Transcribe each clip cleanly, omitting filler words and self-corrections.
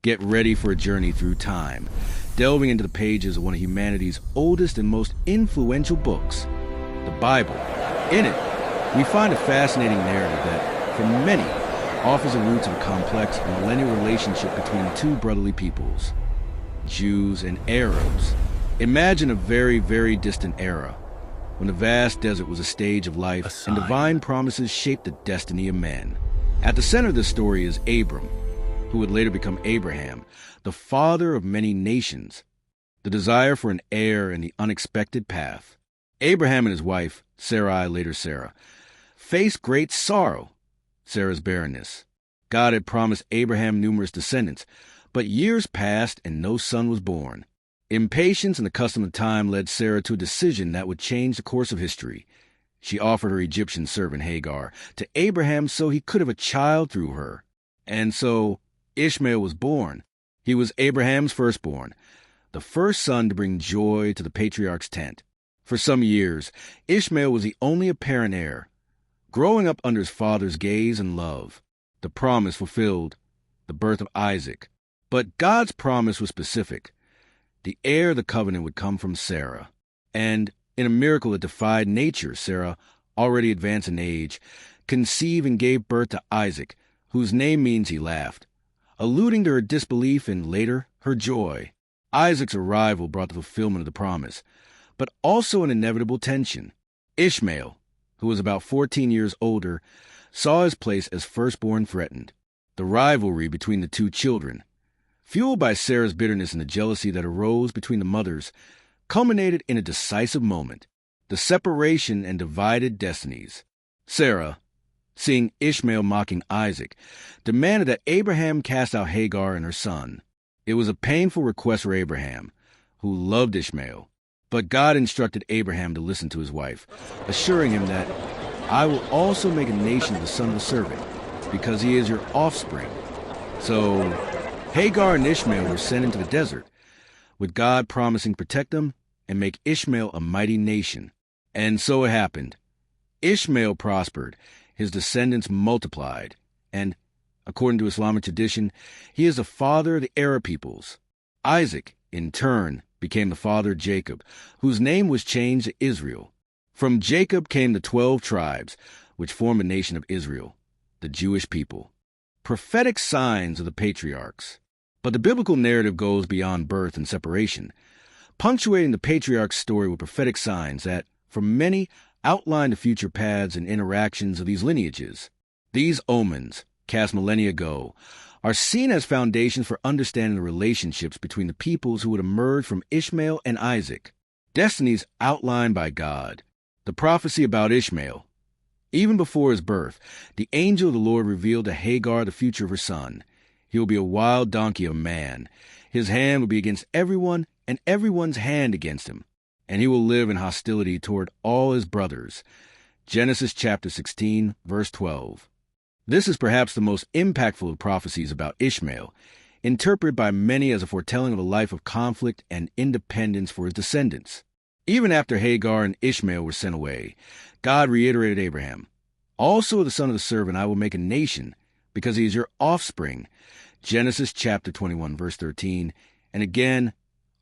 Get ready for a journey through time, delving into the pages of one of humanity's oldest and most influential books, the Bible. In it, we find a fascinating narrative that, for many, offers the roots of a complex and millennial relationship between two brotherly peoples, Jews and Arabs. Imagine a very, very distant era, when the vast desert was a stage of life and divine promises shaped the destiny of men. At the center of this story is Abram, who would later become Abraham, the father of many nations, the desire for an heir and the unexpected path. Abraham and his wife, Sarai, later Sarah, faced great sorrow, Sarah's barrenness. God had promised Abraham numerous descendants, but years passed and no son was born. Impatience and the custom of time led Sarah to a decision that would change the course of history. She offered her Egyptian servant Hagar to Abraham so he could have a child through her. And so Ishmael was born. He was Abraham's firstborn, the first son to bring joy to the patriarch's tent. For some years, Ishmael was the only apparent heir, growing up under his father's gaze and love. The promise fulfilled, the birth of Isaac. But God's promise was specific. The heir of the covenant would come from Sarah. And in a miracle that defied nature, Sarah, already advanced in age, conceived and gave birth to Isaac, whose name means he laughed, alluding to her disbelief and, later, her joy. Isaac's arrival brought the fulfillment of the promise, but also an inevitable tension. Ishmael, who was about 14 years older, saw his place as firstborn threatened. The rivalry between the two children, fueled by Sarah's bitterness and the jealousy that arose between the mothers, culminated in a decisive moment, the separation and divided destinies. Sarah, seeing Ishmael mocking Isaac, demanded that Abraham cast out Hagar and her son. It was a painful request for Abraham, who loved Ishmael, but God instructed Abraham to listen to his wife, assuring him that, "I will also make a nation of the son of the servant, because he is your offspring." So Hagar and Ishmael were sent into the desert, with God promising to protect them and make Ishmael a mighty nation. And so it happened. Ishmael prospered, his descendants multiplied, and, according to Islamic tradition, he is the father of the Arab peoples. Isaac, in turn, became the father of Jacob, whose name was changed to Israel. From Jacob came the 12 tribes, which form the nation of Israel, the Jewish people. Prophetic signs of the patriarchs. But the biblical narrative goes beyond birth and separation, punctuating the patriarch's story with prophetic signs that, for many, outline the future paths and interactions of these lineages. These omens, cast millennia ago, are seen as foundations for understanding the relationships between the peoples who would emerge from Ishmael and Isaac, destinies outlined by God. The prophecy about Ishmael. Even before his birth, the angel of the Lord revealed to Hagar the future of her son. He will be a wild donkey of man. His hand will be against everyone, and everyone's hand against him. And he will live in hostility toward all his brothers. Genesis chapter 16, verse 12. This is perhaps the most impactful of prophecies about Ishmael, interpreted by many as a foretelling of a life of conflict and independence for his descendants. Even after Hagar and Ishmael were sent away, God reiterated Abraham, "Also of the son of the servant I will make a nation, because he is your offspring." Genesis chapter 21, verse 13. And again,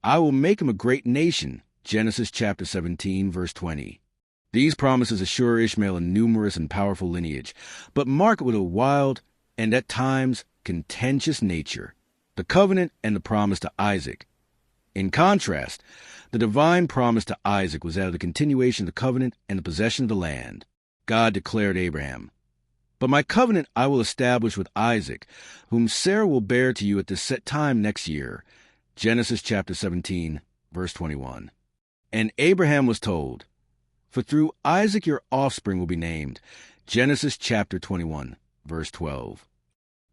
"I will make him a great nation." Genesis chapter 17, verse 20. These promises assure Ishmael a numerous and powerful lineage, but mark it with a wild and, at times, contentious nature. The covenant and the promise to Isaac. In contrast, the divine promise to Isaac was that of the continuation of the covenant and the possession of the land. God declared to Abraham, "But my covenant I will establish with Isaac, whom Sarah will bear to you at this set time next year." Genesis chapter 17, verse 21. And Abraham was told, "For through Isaac your offspring will be named." Genesis chapter 21, verse 12.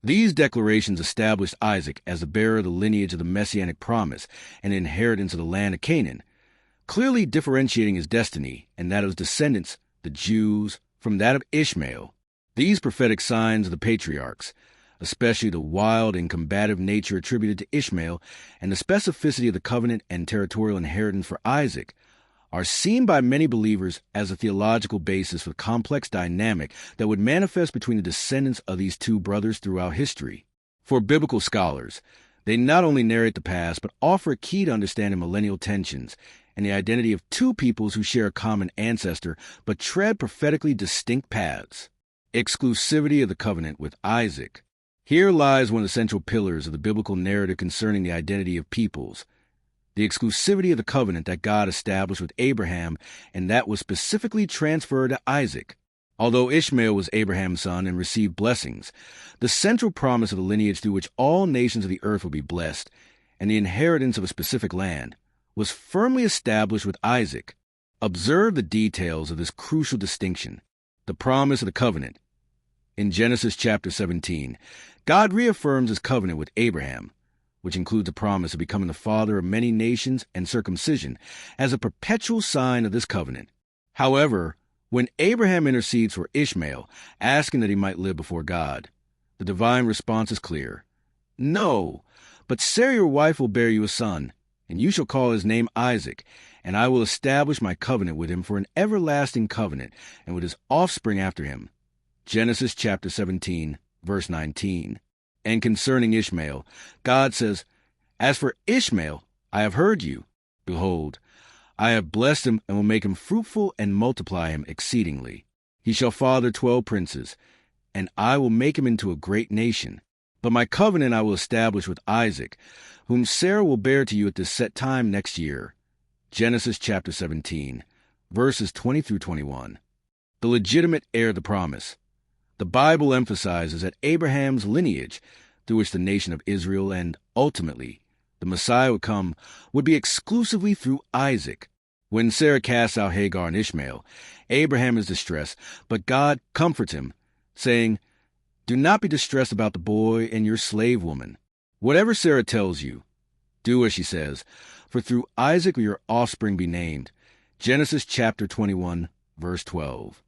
These declarations established Isaac as the bearer of the lineage of the messianic promise and inheritance of the land of Canaan, clearly differentiating his destiny and that of his descendants, the Jews, from that of Ishmael. These prophetic signs of the patriarchs, especially the wild and combative nature attributed to Ishmael and the specificity of the covenant and territorial inheritance for Isaac, are seen by many believers as a theological basis for the complex dynamic that would manifest between the descendants of these two brothers throughout history. For biblical scholars, They not only narrate the past, but offer a key to understanding millennial tensions and the identity of two peoples who share a common ancestor but tread prophetically distinct paths. Exclusivity of the covenant with Isaac. Here lies one of the central pillars of the biblical narrative concerning the identity of peoples. The exclusivity of the covenant that God established with Abraham, and that was specifically transferred to Isaac. Although Ishmael was Abraham's son and received blessings, the central promise of the lineage through which all nations of the earth will be blessed, and the inheritance of a specific land, was firmly established with Isaac. Observe the details of this crucial distinction. The promise of the covenant. In Genesis chapter 17, God reaffirms his covenant with Abraham, which includes a promise of becoming the father of many nations and circumcision, as a perpetual sign of this covenant. However, when Abraham intercedes for Ishmael, asking that he might live before God, the divine response is clear. No, but Sarah your wife will bear you a son, and you shall call his name Isaac, and I will establish my covenant with him for an everlasting covenant, and with his offspring after him. Genesis chapter 17, verse 19. And concerning Ishmael, God says, As for Ishmael, I have heard you. Behold, I have blessed him and will make him fruitful and multiply him exceedingly. He shall father 12 princes, and I will make him into a great nation. But my covenant I will establish with Isaac, whom Sarah will bear to you at this set time next year. Genesis chapter 17, verses 20 through 21. The legitimate heir of the promise. The Bible emphasizes that Abraham's lineage, through which the nation of Israel and, ultimately, the Messiah would come, would be exclusively through Isaac. When Sarah casts out Hagar and Ishmael, Abraham is distressed, but God comforts him, saying, Do not be distressed about the boy and your slave woman. Whatever Sarah tells you, do as she says, for through Isaac will your offspring be named. Genesis chapter 21, verse 12.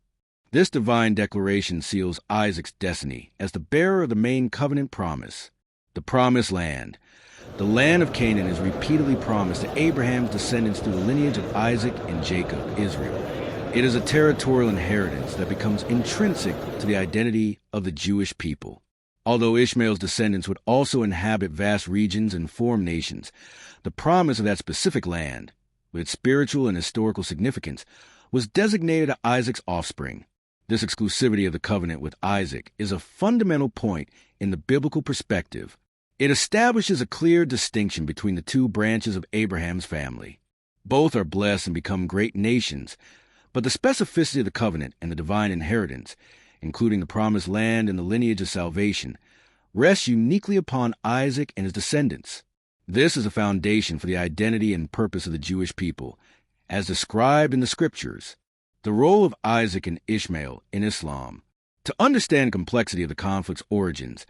This divine declaration seals Isaac's destiny as the bearer of the main covenant promise, the promised land. The land of Canaan is repeatedly promised to Abraham's descendants through the lineage of Isaac and Jacob, Israel. It is a territorial inheritance that becomes intrinsic to the identity of the Jewish people. Although Ishmael's descendants would also inhabit vast regions and form nations, the promise of that specific land, with its spiritual and historical significance, was designated to Isaac's offspring. This exclusivity of the covenant with Isaac is a fundamental point in the biblical perspective. It establishes a clear distinction between the two branches of Abraham's family. Both are blessed and become great nations, but the specificity of the covenant and the divine inheritance, including the promised land and the lineage of salvation, rests uniquely upon Isaac and his descendants. This is a foundation for the identity and purpose of the Jewish people, as described in the Scriptures. The role of Isaac and Ishmael in Islam. To understand the complexity of the conflict's origins,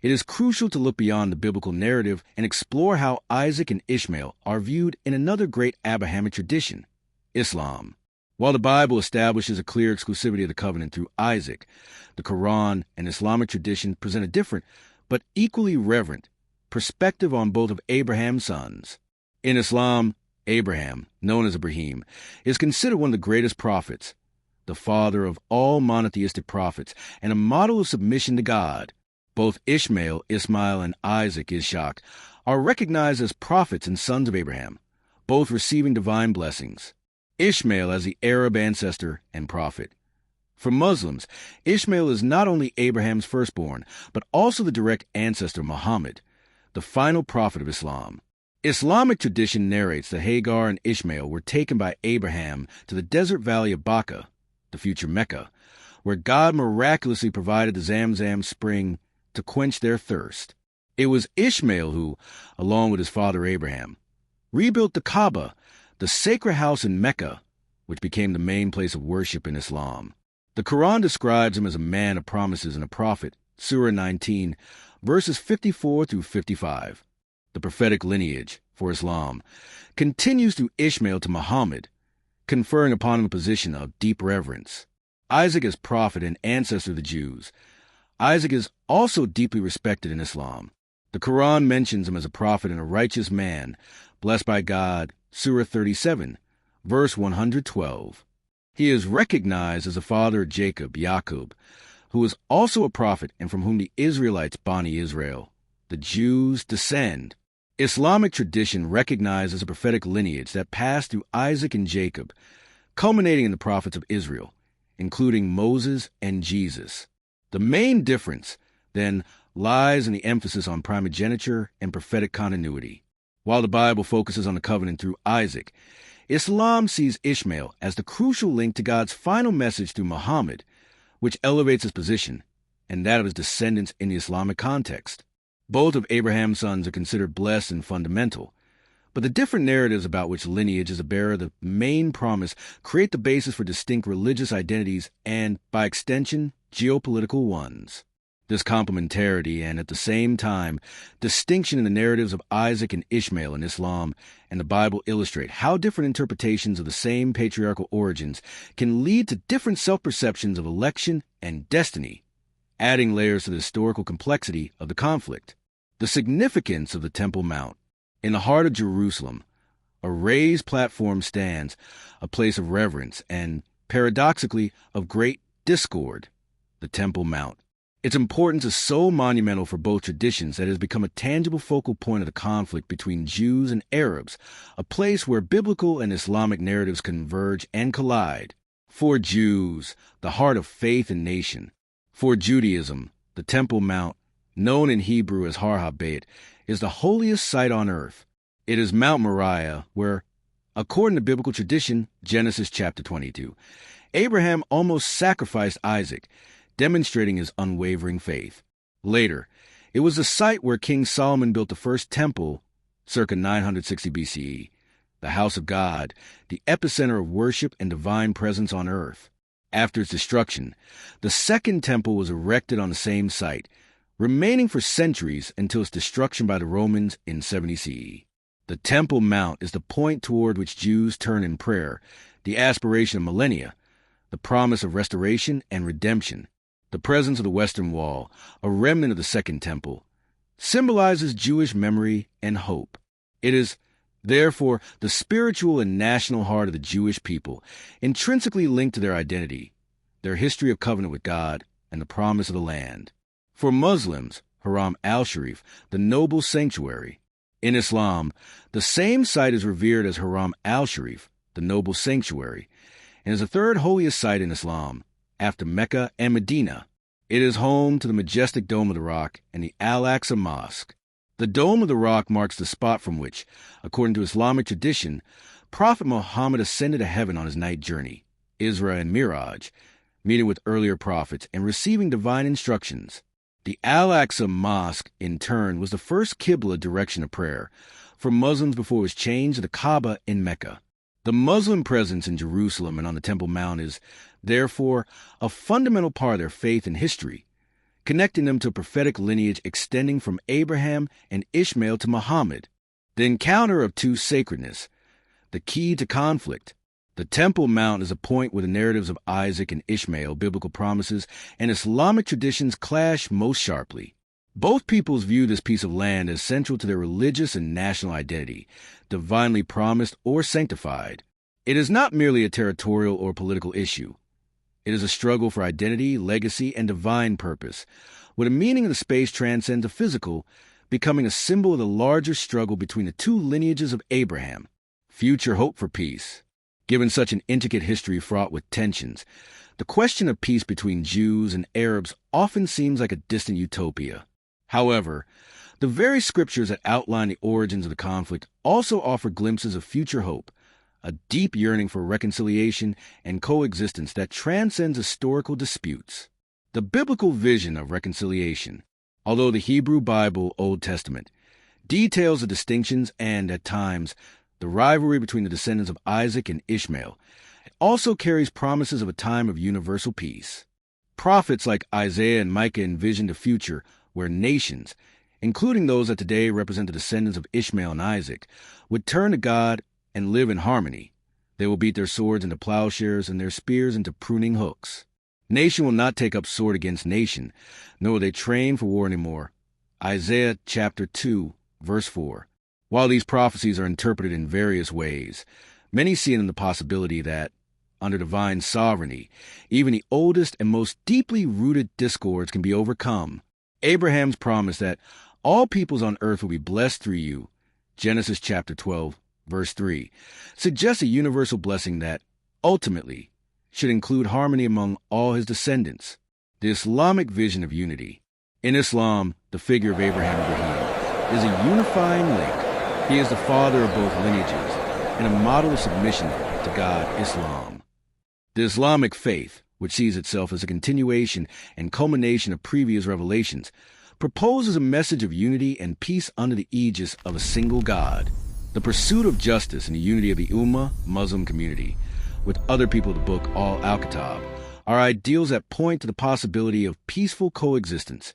it is crucial to look beyond the biblical narrative and explore how Isaac and Ishmael are viewed in another great Abrahamic tradition, Islam. While the Bible establishes a clear exclusivity of the covenant through Isaac, the Quran and Islamic tradition present a different, but equally reverent, perspective on both of Abraham's sons. In Islam, Abraham, known as Ibrahim, is considered one of the greatest prophets, the father of all monotheistic prophets, and a model of submission to God. Both Ishmael, Ismail, and Isaac, Ishaq, are recognized as prophets and sons of Abraham, both receiving divine blessings. Ishmael as the Arab ancestor and prophet. For Muslims, Ishmael is not only Abraham's firstborn, but also the direct ancestor of Muhammad, the final prophet of Islam. Islamic tradition narrates that Hagar and Ishmael were taken by Abraham to the desert valley of Baca, the future Mecca, where God miraculously provided the Zamzam spring to quench their thirst. It was Ishmael who, along with his father Abraham, rebuilt the Kaaba, the sacred house in Mecca, which became the main place of worship in Islam. The Quran describes him as a man of promises and a prophet, Surah 19, verses 54 through 55. The prophetic lineage, for Islam, continues through Ishmael to Muhammad, conferring upon him a position of deep reverence. Isaac as prophet and ancestor of the Jews. Isaac is also deeply respected in Islam. The Quran mentions him as a prophet and a righteous man, blessed by God, Surah 37, verse 112. He is recognized as the father of Jacob, Yaqub, who is also a prophet and from whom the Israelites, Bani Israel, the Jews descend. Islamic tradition recognizes a prophetic lineage that passed through Isaac and Jacob, culminating in the prophets of Israel, including Moses and Jesus. The main difference, then, lies in the emphasis on primogeniture and prophetic continuity. While the Bible focuses on the covenant through Isaac, Islam sees Ishmael as the crucial link to God's final message through Muhammad, which elevates his position and that of his descendants in the Islamic context. Both of Abraham's sons are considered blessed and fundamental, but the different narratives about which lineage is a bearer of the main promise create the basis for distinct religious identities and, by extension, geopolitical ones. This complementarity and, at the same time, distinction in the narratives of Isaac and Ishmael in Islam and the Bible illustrate how different interpretations of the same patriarchal origins can lead to different self-perceptions of election and destiny, adding layers to the historical complexity of the conflict. The significance of the Temple Mount. In the heart of Jerusalem, a raised platform stands, a place of reverence and, paradoxically, of great discord, the Temple Mount. Its importance is so monumental for both traditions that it has become a tangible focal point of the conflict between Jews and Arabs, a place where biblical and Islamic narratives converge and collide. For Jews, the heart of faith and nation. For Judaism, the Temple Mount, known in Hebrew as Har HaBeit, is the holiest site on earth. It is Mount Moriah, where, according to biblical tradition, Genesis chapter 22, Abraham almost sacrificed Isaac, demonstrating his unwavering faith. Later, it was the site where King Solomon built the first temple, circa 960 BCE, the house of God, the epicenter of worship and divine presence on earth. After its destruction, the second temple was erected on the same site, remaining for centuries until its destruction by the Romans in 70 CE. The Temple Mount is the point toward which Jews turn in prayer, the aspiration of millennia, the promise of restoration and redemption. The presence of the Western Wall, a remnant of the Second Temple, symbolizes Jewish memory and hope. It is, therefore, the spiritual and national heart of the Jewish people, intrinsically linked to their identity, their history of covenant with God, and the promise of the land. For Muslims, Haram al-Sharif, the noble sanctuary. In Islam, the same site is revered as Haram al-Sharif, the noble sanctuary, and is the third holiest site in Islam, after Mecca and Medina. It is home to the majestic Dome of the Rock and the Al-Aqsa Mosque. The Dome of the Rock marks the spot from which, according to Islamic tradition, Prophet Muhammad ascended to heaven on his night journey, Isra and Miraj, meeting with earlier prophets and receiving divine instructions. The Al-Aqsa Mosque, in turn, was the first Qibla direction of prayer for Muslims before it was changed to the Kaaba in Mecca. The Muslim presence in Jerusalem and on the Temple Mount is, therefore, a fundamental part of their faith and history, connecting them to a prophetic lineage extending from Abraham and Ishmael to Muhammad. The encounter of two sacredness, the key to conflict. The Temple Mount is a point where the narratives of Isaac and Ishmael, biblical promises, and Islamic traditions clash most sharply. Both peoples view this piece of land as central to their religious and national identity, divinely promised or sanctified. It is not merely a territorial or political issue. It is a struggle for identity, legacy, and divine purpose, where the meaning of the space transcends the physical, becoming a symbol of the larger struggle between the two lineages of Abraham. Future hope for peace. Given such an intricate history fraught with tensions, the question of peace between Jews and Arabs often seems like a distant utopia. However, the very scriptures that outline the origins of the conflict also offer glimpses of future hope, a deep yearning for reconciliation and coexistence that transcends historical disputes. The biblical vision of reconciliation, although the Hebrew Bible, Old Testament, details the distinctions and, at times, the rivalry between the descendants of Isaac and Ishmael, it also carries promises of a time of universal peace. Prophets like Isaiah and Micah envisioned a future where nations, including those that today represent the descendants of Ishmael and Isaac, would turn to God and live in harmony. They will beat their swords into plowshares and their spears into pruning hooks. Nation will not take up sword against nation, nor will they train for war anymore. Isaiah chapter 2, verse 4. While these prophecies are interpreted in various ways, many see in them the possibility that, under divine sovereignty, even the oldest and most deeply rooted discords can be overcome. Abraham's promise that All peoples on earth will be blessed through you, Genesis chapter 12, verse 3, suggests a universal blessing that, ultimately, should include harmony among all his descendants. The Islamic vision of unity. In Islam, the figure of Abraham Ibrahim is a unifying link. He is the father of both lineages and a model of submission to God, Islam. The Islamic faith, which sees itself as a continuation and culmination of previous revelations, proposes a message of unity and peace under the aegis of a single God. The pursuit of justice and the unity of the Ummah, Muslim community, with other people of the book Al-Kitab, are ideals that point to the possibility of peaceful coexistence,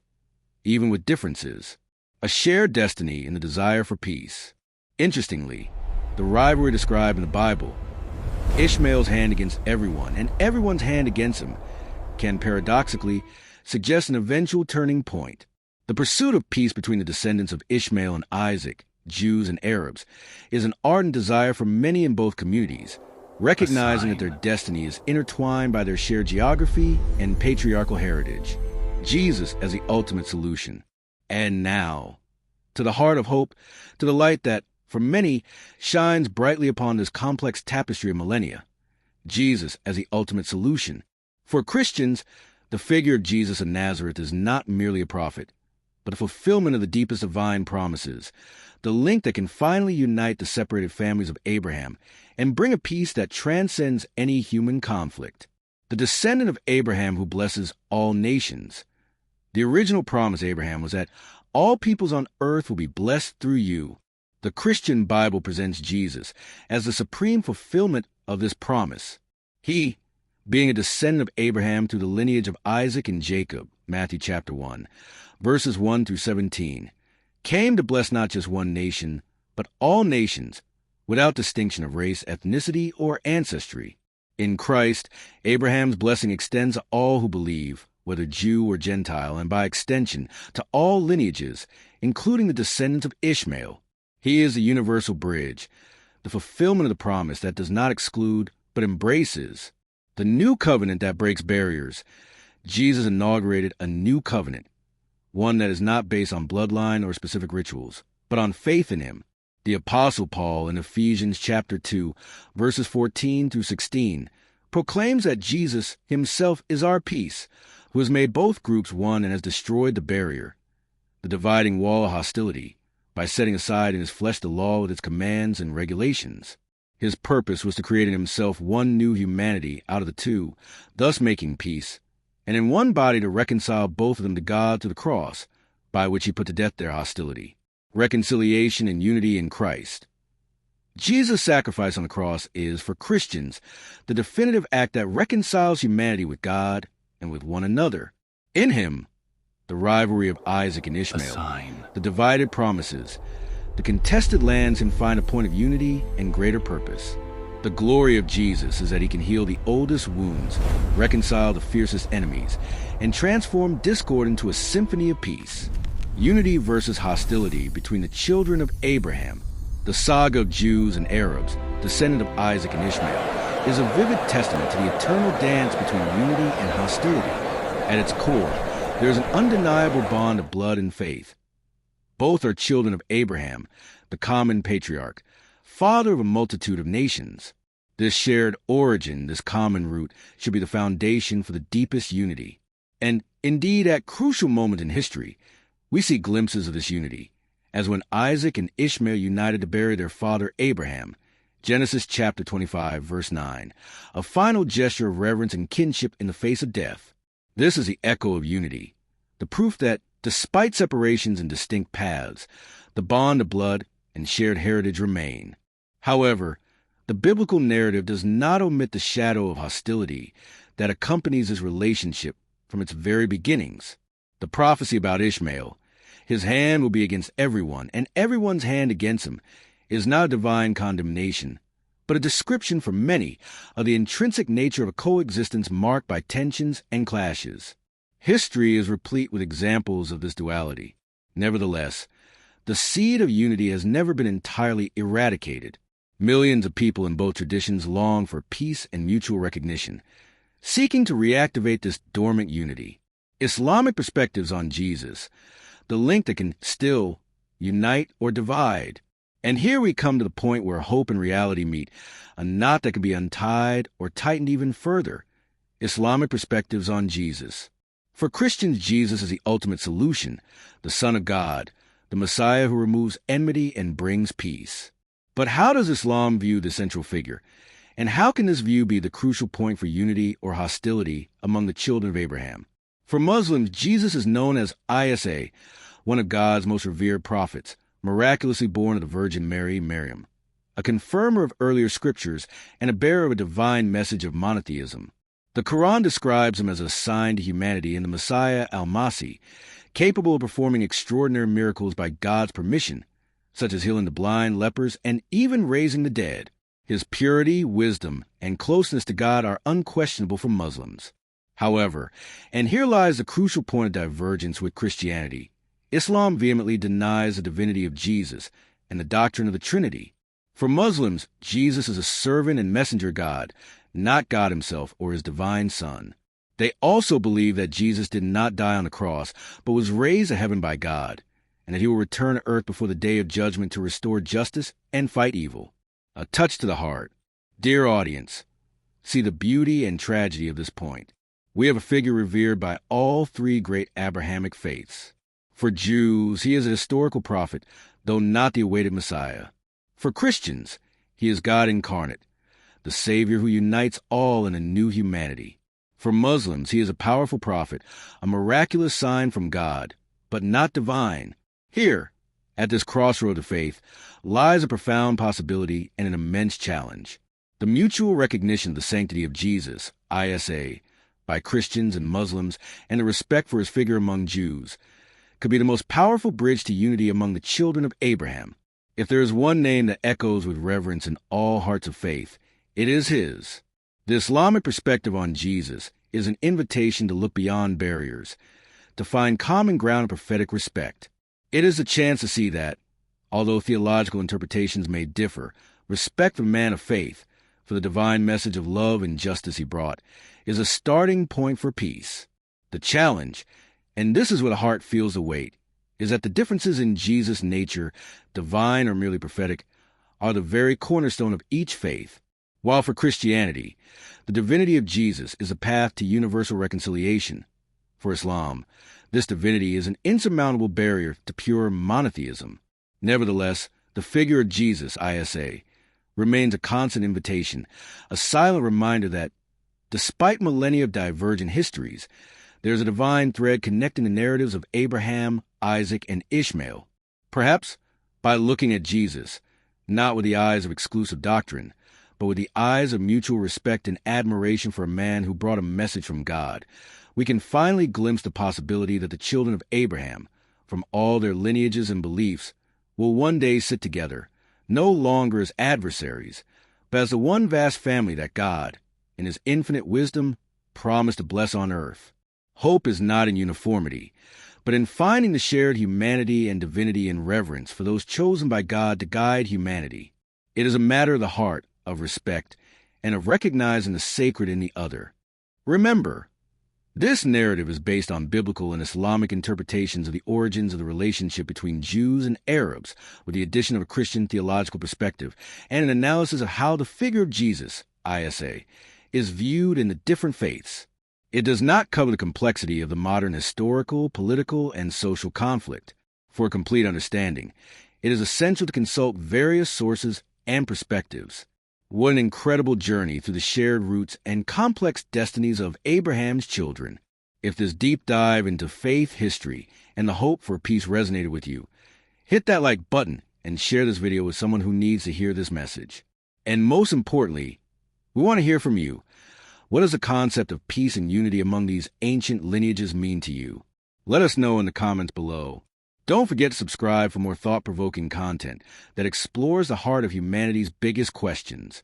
even with differences, a shared destiny in the desire for peace. Interestingly, the rivalry described in the Bible, Ishmael's hand against everyone and everyone's hand against him, can paradoxically suggest an eventual turning point. The pursuit of peace between the descendants of Ishmael and Isaac, Jews and Arabs, is an ardent desire for many in both communities, recognizing that their destiny is intertwined by their shared geography and patriarchal heritage. Jesus as the ultimate solution. And now, to the heart of hope, to the light that, for many, shines brightly upon this complex tapestry of millennia. Jesus as the ultimate solution. For Christians, the figure of Jesus of Nazareth is not merely a prophet, but a fulfillment of the deepest divine promises, the link that can finally unite the separated families of Abraham and bring a peace that transcends any human conflict. The descendant of Abraham who blesses all nations. The original promise, Abraham, was that all peoples on earth will be blessed through you. The Christian Bible presents Jesus as the supreme fulfillment of this promise. He, being a descendant of Abraham through the lineage of Isaac and Jacob, Matthew chapter 1, verses 1 through 17, came to bless not just one nation, but all nations, without distinction of race, ethnicity, or ancestry. In Christ, Abraham's blessing extends to all who believe, whether Jew or Gentile, and by extension, to all lineages, including the descendants of Ishmael. He is the universal bridge, the fulfillment of the promise that does not exclude, but embraces. The new covenant that breaks barriers. Jesus inaugurated a new covenant, one that is not based on bloodline or specific rituals, but on faith in him. The Apostle Paul in Ephesians chapter 2, verses 14 through 16, proclaims that Jesus himself is our peace, who has made both groups one and has destroyed the barrier, the dividing wall of hostility, by setting aside in his flesh the law with its commands and regulations. His purpose was to create in himself one new humanity out of the two, thus making peace, and in one body to reconcile both of them to God through the cross, by which he put to death their hostility. Reconciliation and unity in Christ. Jesus' sacrifice on the cross is, for Christians, the definitive act that reconciles humanity with God and with one another. In him, the rivalry of Isaac and Ishmael, the divided promises, the contested lands can find a point of unity and greater purpose. The glory of Jesus is that he can heal the oldest wounds, reconcile the fiercest enemies, and transform discord into a symphony of peace. Unity versus hostility between the children of Abraham, the saga of Jews and Arabs, descendant of Isaac and Ishmael, is a vivid testament to the eternal dance between unity and hostility. At its core, there is an undeniable bond of blood and faith. Both are children of Abraham, the common patriarch, father of a multitude of nations. This shared origin, this common root, should be the foundation for the deepest unity. And indeed, at crucial moments in history, we see glimpses of this unity, as when Isaac and Ishmael united to bury their father Abraham, Genesis chapter 25, verse 9, a final gesture of reverence and kinship in the face of death. This is the echo of unity, the proof that, despite separations and distinct paths, the bond of blood and shared heritage remain. However, the biblical narrative does not omit the shadow of hostility that accompanies this relationship from its very beginnings. The prophecy about Ishmael, his hand will be against everyone, and everyone's hand against him, is not divine condemnation, but a description for many of the intrinsic nature of a coexistence marked by tensions and clashes. History is replete with examples of this duality. Nevertheless, the seed of unity has never been entirely eradicated. Millions of people in both traditions long for peace and mutual recognition, seeking to reactivate this dormant unity. Islamic perspectives on Jesus. the link that can still unite or divide. And here we come to the point where hope and reality meet, a knot that can be untied or tightened even further. Islamic perspectives on Jesus. For Christians, Jesus is the ultimate solution, the Son of God, the Messiah who removes enmity and brings peace. But how does Islam view the central figure? And how can this view be the crucial point for unity or hostility among the children of Abraham? For Muslims, Jesus is known as Isa, one of God's most revered prophets, miraculously born of the Virgin Mary, Maryam, a confirmer of earlier scriptures and a bearer of a divine message of monotheism. The Quran describes him as a sign to humanity and the Messiah al-Masih, capable of performing extraordinary miracles by God's permission, such as healing the blind, lepers, and even raising the dead. His purity, wisdom, and closeness to God are unquestionable for Muslims. However, and here lies the crucial point of divergence with Christianity, Islam vehemently denies the divinity of Jesus and the doctrine of the Trinity. For Muslims, Jesus is a servant and messenger of God, not God himself or his divine Son. They also believe that Jesus did not die on the cross, but was raised to heaven by God, and that he will return to earth before the day of judgment to restore justice and fight evil. A touch to the heart. Dear audience, see the beauty and tragedy of this point. We have a figure revered by all three great Abrahamic faiths. For Jews, he is a historical prophet, though not the awaited Messiah. For Christians, he is God incarnate, the Savior who unites all in a new humanity. For Muslims, he is a powerful prophet, a miraculous sign from God, but not divine. Here, at this crossroad of faith, lies a profound possibility and an immense challenge. The mutual recognition of the sanctity of Jesus, Isa, by Christians and Muslims, and the respect for his figure among Jews, could be the most powerful bridge to unity among the children of Abraham. If there is one name that echoes with reverence in all hearts of faith, it is his. The Islamic perspective on Jesus is an invitation to look beyond barriers, to find common ground of prophetic respect. It is a chance to see that, although theological interpretations may differ, respect for man of faith, for the divine message of love and justice he brought, is a starting point for peace. The challenge, and this is where the heart feels the weight, is that the differences in Jesus' nature, divine or merely prophetic, are the very cornerstone of each faith. While for Christianity, the divinity of Jesus is a path to universal reconciliation. For Islam, this divinity is an insurmountable barrier to pure monotheism. Nevertheless, the figure of Jesus, Isa, remains a constant invitation, a silent reminder that, despite millennia of divergent histories, there is a divine thread connecting the narratives of Abraham, Isaac, and Ishmael. Perhaps by looking at Jesus, not with the eyes of exclusive doctrine, but with the eyes of mutual respect and admiration for a man who brought a message from God, we can finally glimpse the possibility that the children of Abraham, from all their lineages and beliefs, will one day sit together, no longer as adversaries, but as the one vast family that God, in his infinite wisdom, promised to bless on earth. Hope is not in uniformity, but in finding the shared humanity and divinity in reverence for those chosen by God to guide humanity. It is a matter of the heart, of respect, and of recognizing the sacred in the other. Remember, this narrative is based on biblical and Islamic interpretations of the origins of the relationship between Jews and Arabs, with the addition of a Christian theological perspective, and an analysis of how the figure of Jesus, Isa, is viewed in the different faiths. It does not cover the complexity of the modern historical, political, and social conflict. For a complete understanding, it is essential to consult various sources and perspectives. What an incredible journey through the shared roots and complex destinies of Abraham's children. If this deep dive into faith history and the hope for peace resonated with you, hit that like button and share this video with someone who needs to hear this message. And most importantly, we want to hear from you. What does the concept of peace and unity among these ancient lineages mean to you? Let us know in the comments below. Don't forget to subscribe for more thought-provoking content that explores the heart of humanity's biggest questions.